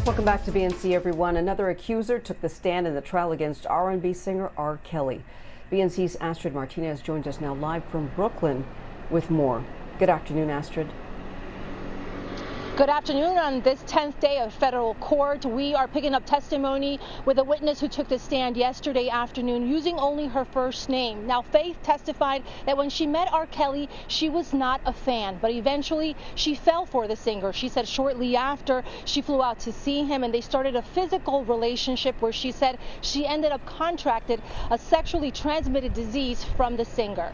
Welcome back to BNC, everyone. Another accuser took the stand in the trial against R&B singer R. Kelly. BNC's Astrid Martinez joins us now live from Brooklyn with more. Good afternoon, Astrid. Good afternoon. On this 10th day of federal court, we are picking up testimony with a witness who took the stand yesterday afternoon using only her first name. Now, Faith testified that when she met R. Kelly, she was not a fan, but eventually she fell for the singer. She said shortly after she flew out to see him and they started a physical relationship where she said she ended up contracted a sexually transmitted disease from the singer.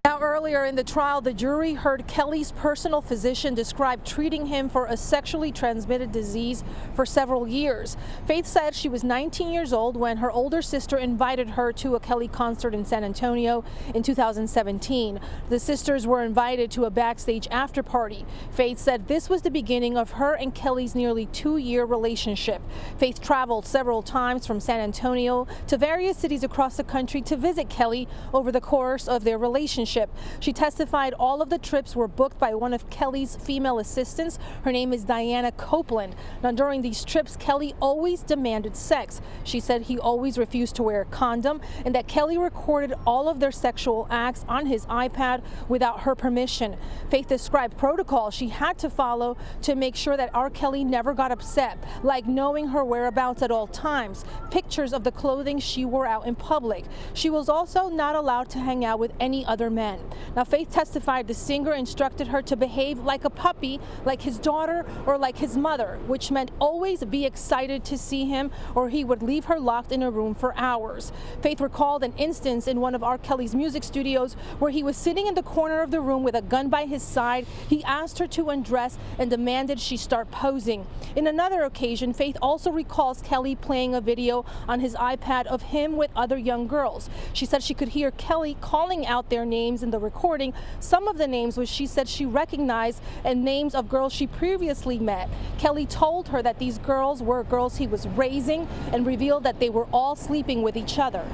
Now, earlier in the trial, the jury heard Kelly's personal physician describe treating him for a sexually transmitted disease for several years. Faith said she was 19 years old when her older sister invited her to a Kelly concert in San Antonio in 2017. The sisters were invited to a backstage after party. Faith said this was the beginning of her and Kelly's nearly 2-year relationship. Faith traveled several times from San Antonio to various cities across the country to visit Kelly over the course of their relationship. She testified all of the trips were booked by one of Kelly's female assistants. Her name is Diana Copeland. Now, during these trips, Kelly always demanded sex. She said he always refused to wear a condom and that Kelly recorded all of their sexual acts on his iPad without her permission. Faith described protocol she had to follow to make sure that R. Kelly never got upset, like knowing her whereabouts at all times, pictures of the clothing she wore out in public. She was also not allowed to hang out with any other men. Now, Faith testified the singer instructed her to behave like a puppy, like his daughter or like his mother, which meant always be excited to see him or he would leave her locked in a room for hours. Faith recalled an instance in one of R. Kelly's music studios where he was sitting in the corner of the room with a gun by his side. He asked her to undress and demanded she start posing. In another occasion, Faith also recalls Kelly playing a video on his iPad of him with other young girls. She said she could hear Kelly calling out their names in the recording, some of the names which she said she recognized and names of girls she previously met. Kelly told her that these girls were girls he was raising and revealed that they were all sleeping with each other.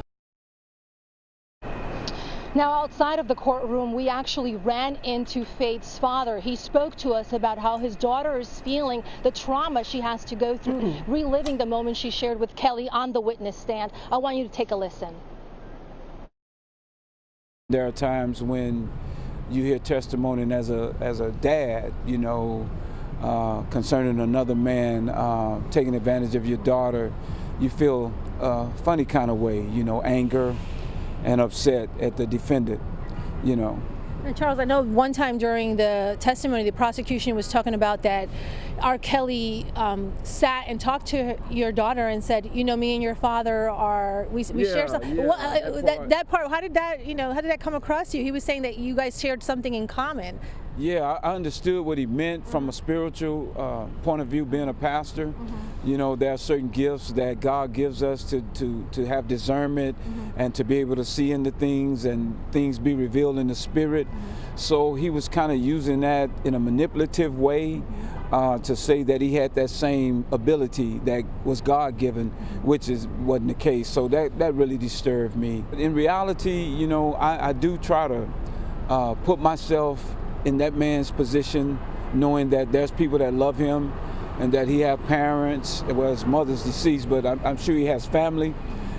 Now, outside of the courtroom, we actually ran into Faith's father. He spoke to us about how his daughter is feeling the trauma she has to go through, reliving the moment she shared with Kelly on the witness stand. I want you to take a listen. There are times when you hear testimony and as a dad, you know, concerning another man taking advantage of your daughter, you feel a funny kind of way, you know, anger and upset at the defendant, you know. And Charles, I know one time during the testimony, the prosecution was talking about that R. Kelly sat and talked to your daughter and said, you know, me and your father are, we share something. Yeah, that part, how did that, you know, how did that come across to you? He was saying that you guys shared something in common. Yeah, I understood what he meant from a spiritual point of view, being a pastor. You know, there are certain gifts that God gives us to have discernment and to be able to see into things and things be revealed in the spirit. So he was kind of using that in a manipulative way to say that he had that same ability that was God-given, which wasn't the case. So that really disturbed me. In reality, you know, I do try to put myself in that man's position, knowing that there's people that love him and that he have parents. Well, his mother's deceased, but I'm sure he has family.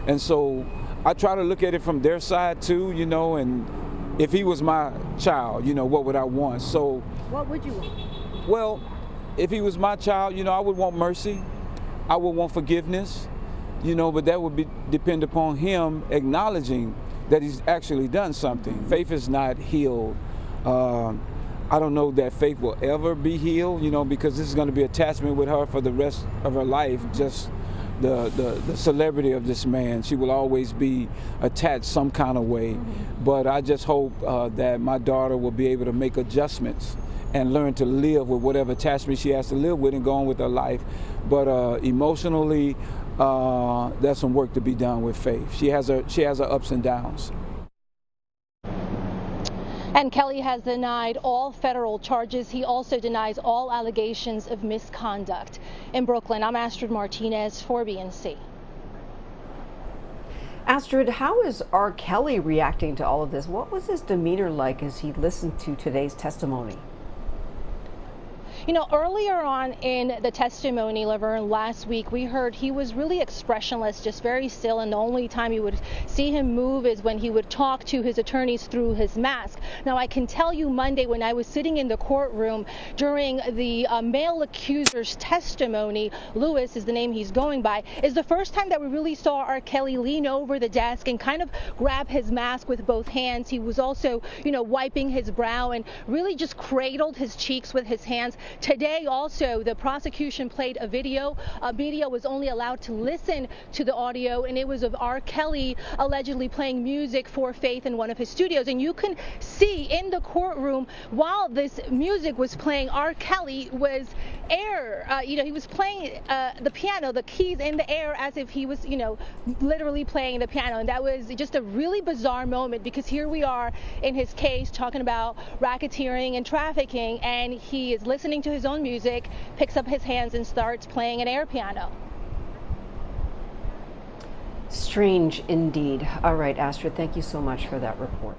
And so I try to look at it from their side too, you know, and if he was my child, you know, what would I want? So what would you want? Well, if he was my child, you know, I would want mercy. I would want forgiveness, you know, but that would depend upon him acknowledging that he's actually done something. Faith is not healed. I don't know that Faith will ever be healed, you know, because this is going to be attachment with her for the rest of her life, just the celebrity of this man. She will always be attached some kind of way. But I just hope that my daughter will be able to make adjustments and learn to live with whatever attachment she has to live with and go on with her life. But emotionally, there's some work to be done with Faith. She has her ups and downs. And Kelly has denied all federal charges. He also denies all allegations of misconduct. In Brooklyn, I'm Astrid Martinez for BNC. Astrid, how is R. Kelly reacting to all of this? What was his demeanor like as he listened to today's testimony? You know, earlier on in the testimony, Laverne, last week, we heard he was really expressionless, just very still, and the only time you would see him move is when he would talk to his attorneys through his mask. Now, I can tell you Monday when I was sitting in the courtroom during the male accuser's testimony, Lewis is the name he's going by, is the first time that we really saw R. Kelly lean over the desk and kind of grab his mask with both hands. He was also, you know, wiping his brow and really just cradled his cheeks with his hands. Today also, the prosecution played a video. Media was only allowed to listen to the audio, and it was of R. Kelly allegedly playing music for Faith in one of his studios. And you can see in the courtroom, while this music was playing, R. Kelly was he was playing the piano, the keys in the air, as if he was, you know, literally playing the piano. And that was just a really bizarre moment, because here we are in his case talking about racketeering and trafficking, and he is listening to his own music, picks up his hands and starts playing an air piano. Strange indeed. All right, Astrid, thank you so much for that report.